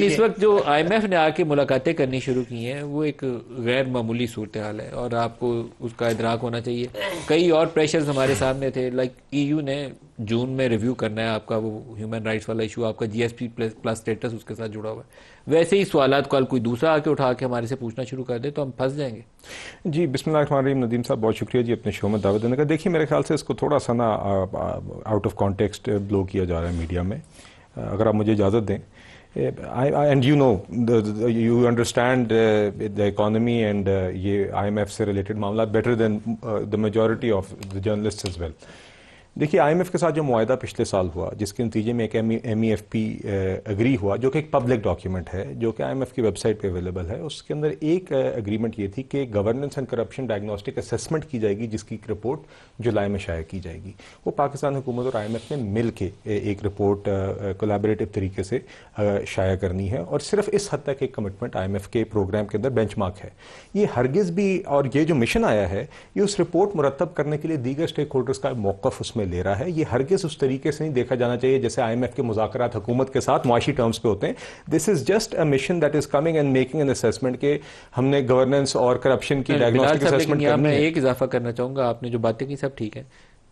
इस वक्त जो आईएमएफ ने आके मुलाकातें करनी शुरू की हैं वो एक गैर मामूली सूरत हाल है और आपको उसका इदराक होना चाहिए। कई और प्रेशर्स हमारे सामने थे, लाइक ईयू ने जून में रिव्यू करना है आपका वो ह्यूमन राइट्स वाला इशू, आपका जीएसपी प्लस स्टेटस उसके साथ जुड़ा हुआ है। वैसे ही सवालात कल कोई दूसरा आके उठा के हमारे से पूछना शुरू कर दे तो हम फंस जाएंगे। जी बिस्मिल्लाहिर्रहमानिर्रहीम। नदीम साहब बहुत शुक्रिया जी अपने शो में दावत देने का। देखिए मेरे ख्याल से इसको थोड़ा सा ना आउट ऑफ कॉन्टेक्स्ट ब्लो किया जा रहा है मीडिया में, अगर आप मुझे इजाज़त दें। and you know you understand the economy and ये IMF से related मामला better than the majority of the journalists as well। देखिए आईएमएफ के साथ जो मुआहदा पिछले साल हुआ जिसके नतीजे में एक MEFP एग्री हुआ जो कि एक पब्लिक डॉक्यूमेंट है जो कि आईएमएफ की वेबसाइट पे अवेलेबल है, उसके अंदर एक एग्रीमेंट ये थी कि governance and corruption diagnostic assessment की जाएगी जिसकी एक रिपोर्ट जुलाई में शाया की जाएगी। वो पाकिस्तान हुकूमत और आईएमएफ ने मिल के एक रिपोर्ट कोलैबोरेटिव तरीके से शाया करनी है और सिर्फ इस हद तक एक कमिटमेंट आईएमएफ के प्रोग्राम के अंदर बेंचमार्क है। ये हरगिज़ भी, और ये जो मिशन आया है ये उस रिपोर्ट मुरतब करने के लिए दीगर स्टेक होल्डर्स का मौक़िफ़ उसमें ले रहा है। ये हरगिज़ उस तरीके से नहीं देखा जाना चाहिए जैसे आईएमएफ के मुज़ाकरात हुकूमत के साथ मुआशी टर्म्स पे होते हैं। This is just a mission that is coming and making an assessment के हमने गवर्नेंस और करप्शन की डायग्नोस्टिक असेसमेंट करनी है। मैं एक इजाफा करना चाहूंगा, आपने जो बातें की सब ठीक है।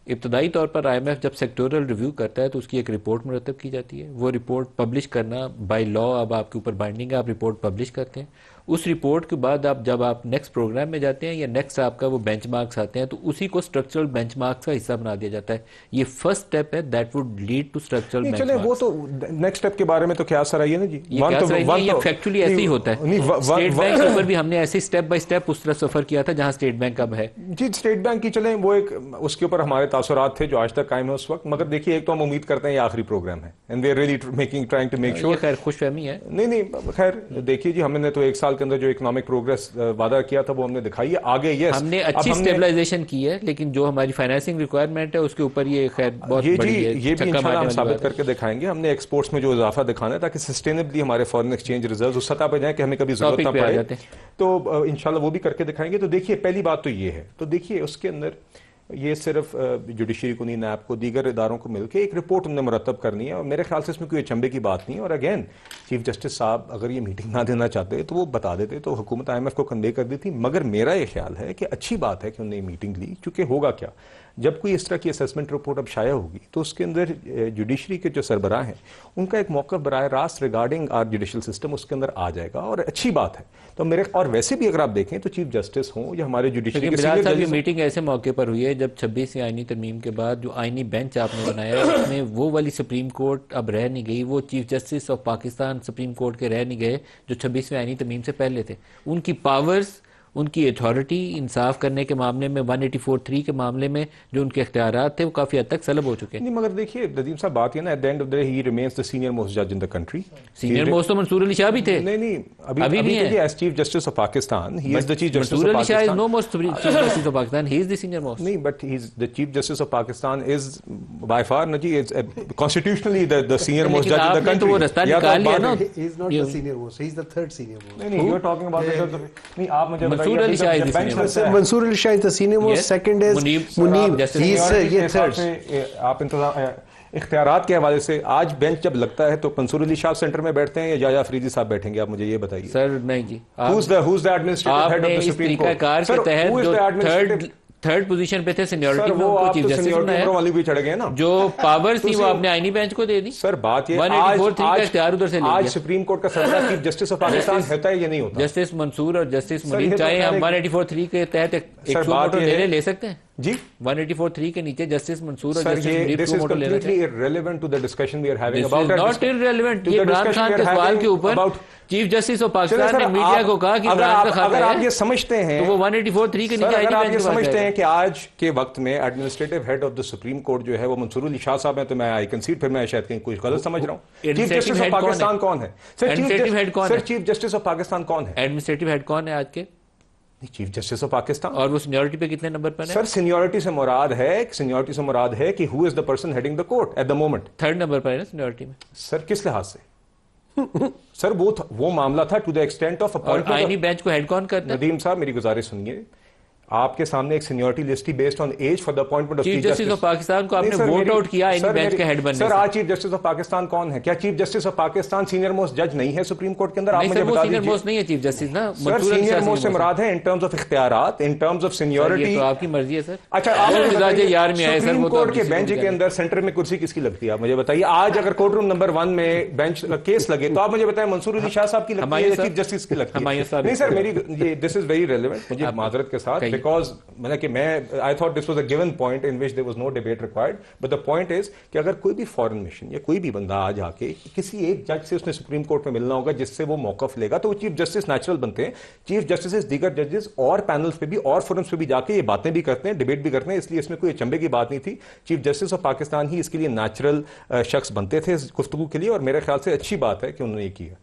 इब्तदाई तौर पर आईएमएफ जब सेक्टोरल रिव्यू करता है तो उसकी एक रिपोर्ट मुरतब की जाती है। वो रिपोर्ट पब्लिश करना बाय लॉ अब आपके ऊपर बाइंडिंग है, आप रिपोर्ट पब्लिश करते हैं। उस रिपोर्ट के बाद आप जब आप नेक्स्ट प्रोग्राम में जाते हैं या नेक्स्ट आपका वो बेंचमार्क्स आते हैं तो उसी को स्ट्रक्चरल बेंचमार्क्स का हिस्सा बना दिया जाता है। ये फर्स्ट स्टेप है that would lead to structural benchmarks. वो तो नेक्स्ट स्टेप के बारे में तो क्या असर आई है ना जी, ये फैक्चुअली ऐसे ही होता है। स्टेट बैंक के ऊपर भी हमने ऐसे स्टेप बाय स्टेप उस तरह सफर किया था जहां स्टेट बैंक अब है जी। स्टेट बैंक की चलें वो एक उसके ऊपर हमारे तासुरात थे जो आज तक कायम है उस वक्त, मगर देखिए एक तो हम उम्मीद करते हैं ये आखिरी प्रोग्राम है and we are really making trying to make sure. खैर खुशफहमी है। नहीं खैर देखिए जी, हमने तो एक साल के अंदर जो इकोनॉमिक प्रोग्रेस वादा किया था वो हमने दिखाई है। आगे यस हमने अच्छी स्टेबलाइजेशन की है, लेकिन जो हमारी फाइनेंसिंग रिक्वायरमेंट है उसके ऊपर ये खैर बहुत बड़ी है। ये भी इंशाल्लाह हम साबित करके दिखाएंगे। हमने एक्सपोर्ट्स में जो इजाफा दिखाना है ताकि सस्टेनेबली हमारे फॉरेन एक्सचेंज रिजर्व उस सतह पर जाए कि हमें कभी जरूरत ना पड़े, तो इंशाल्लाह वो भी करके दिखाएंगे। तो देखिए पहली बात तो ये है, तो देखिए उसके अंदर ये सिर्फ जुडिशरी को नहीं, नैब को, दीगर इदारों को मिलकर एक रिपोर्ट उन्हें मुरतब करनी है और मेरे ख्याल से इसमें कोई अचंभे की बात नहीं है। और अगेन चीफ जस्टिस साहब अगर ये मीटिंग ना देना चाहते तो वो बता देते तो हुकूमत आईएमएफ को कन्वे कर दी थी। मगर मेरा ये ख्याल है कि अच्छी बात है कि उन्होंने मीटिंग ली, क्योंकि होगा क्या जब कोई इस तरह की असेसमेंट रिपोर्ट अब शाया होगी तो उसके अंदर जुडिशरी के जो सरबराह हैं उनका एक मौक़िफ़ बराह रास्त रिगार्डिंग आर जुडिशल सिस्टम उसके अंदर आ जाएगा और अच्छी बात है। तो मेरे और वैसे भी अगर आप देखें तो चीफ जस्टिस हों या हमारे जुडिशरी के सीनियर जजेस, मीटिंग ऐसे मौके पर हुई है जब 26वीं आईनी तरमीम के बाद जो आईनी बेंच आपने बनाया उसमें वो वाली सुप्रीम कोर्ट अब रह नहीं गई, वो chief justice of Pakistan supreme court के रह नहीं गए जो 26वीं आईनी तरमीम से पहले थे। उनकी पावर्स, उनकी अथॉरिटी इंसाफ करने के मामले में 184(3) के मामले में जो उनके इख्तियारात थे वो काफी हद तक सलब हो चुके हैं। नहीं मगर देखिए नदीम साहब बात ये ना, at the end of the day he remains the senior most जज in the country. Senior most तो मंसूर अली शाह भी थे। नहीं अभी भी है as chief justice of Pakistan he is the chief justice of Pakistan. Mansoor Ali Shah is no most chief justice of Pakistan, he is the senior most. नहीं but he is the chief justice of Pakistan is by far ना जी, is constitutionally the senior most जज in the country. वो रास्ता निकाल लिया ना, he is not the senior most, he is the third senior most. नहीं यू आर टॉकिंग अबाउट नहीं, आप मुझे Mansoor Ali Shah Mansoor Ali Shah is the senior most, second is Munib, he is ये third। आप इख्तियारात के हवाले से आज बेंच जब लगता है तो मंसूर अली शाह सेंटर में बैठते हैं या जाया अफरीदी साहब बैठेंगे, आप मुझे ये बताइए। सर नहीं जी, who's the administrative head of the Supreme Court? Sir who is the administrative third position पे थे सीनियरिटी में, उनको चीफ जस्टिस बनाया। वाली भी चढ़ गए ना, जो पावर्स थी वो आपने आईनी बेंच को दे दी। सर बात ये आज उधर से आज सुप्रीम कोर्ट का सरबराह चीफ जस्टिस ऑफ पाकिस्तान होता है या नहीं होता? जस्टिस मंसूर और जस्टिस मुनीब चाहे हम 184(3) के तहत एक ले सकते हैं जी। 184(3) के नीचे जस्टिस मंसूर और जस्टिस मुनीब को वोट ले लेते हैं। Irrelevant to the discussion we are having about that. Not irrelevant. ये इमरान खान के सवाल के ऊपर चीफ जस्टिस ऑफ पाकिस्तान ने मीडिया को कहा कि अगर आप ये समझते हैं तो वो 184(3) के नीचे अगर आप ये समझते हैं कि आज के वक्त में administrative head of the supreme court जो है वो मंसूर अली शाह साहब हैं, तो मैं आई कंसीड फिर मैं शायद कहीं कुछ गलत समझ रहा हूं। चीफ जस्टिस ऑफ पाकिस्तान कौन है? Sir chief justice of Pakistan कौन है? एडमिनिस्ट्रेटिव हेड कौन है आज के? Chief justice of Pakistan. और वो सीनियरिटी पे कितने नंबर पर है? सर सीनियरिटी से मुराद है कि who is the person heading the court at the moment. Third number पर है ना सीनियरिटी में। सर किस लिहाज से? सर वो मामला था to the extent of appointment. आईनी बेंच को हेड कौन करता है? नदीम साहब मेरी गुजारिश सुनिए, आपके सामने एक seniority list based on age for the appointment of chief justice of Pakistan को आपने वोट आउट किया इन बेंच के हेड बनने सर आज चीफ जस्टिस ऑफ पाकिस्तान कौन है? क्या chief justice of Pakistan senior most जज नहीं है सुप्रीम कोर्ट के अंदर? आप मुझे बता दीजिए। सीनियर मोस्ट नहीं है चीफ जस्टिस ना, सर सीनियर मोस्ट से मुराद है इन टर्म्स ऑफ इख्तियारात, इन टर्म्स ऑफ सीनियरिटी। तो आपकी मर्जी है सर। अच्छा सुप्रीम कोर्ट के बेंच के अंदर सेंटर में कुर्सी किसकी लगती है आप मुझे बताइए? आज अगर कोर्ट रूम नंबर 1 में बेंच केस लगे तो आप मुझे बताएं मंसूर अली शाह साहब की लगती है या चीफ जस्टिस की लगती है? नहीं सर मेरी दिस इज वेरी रेलेवेंट, मुझे माजरत के साथ, because I thought this was a given point in which there was no debate required, but the point is कि अगर कोई भी फॉरेन मिशन या कोई भी बंदा आ जाके किसी एक जज से उसने सुप्रीम कोर्ट में मिलना होगा जिससे वो मौकफ लेगा तो वो चीफ जस्टिस नेचुरल बनते हैं। चीफ जस्टिस दीगर जजेस और पैनल्स पे भी और फोरम्स पे भी जाके ये बातें भी करते हैं, डिबेट भी करते हैं, इसलिए इसमें कोई अचंभे की बात नहीं थी। चीफ जस्टिस ऑफ पाकिस्तान ही इसके लिए नेचुरल शख्स बनते थे इस गुफ्तगू के लिए, और मेरे ख्याल से अच्छी बात है कि उन्होंने ये किया।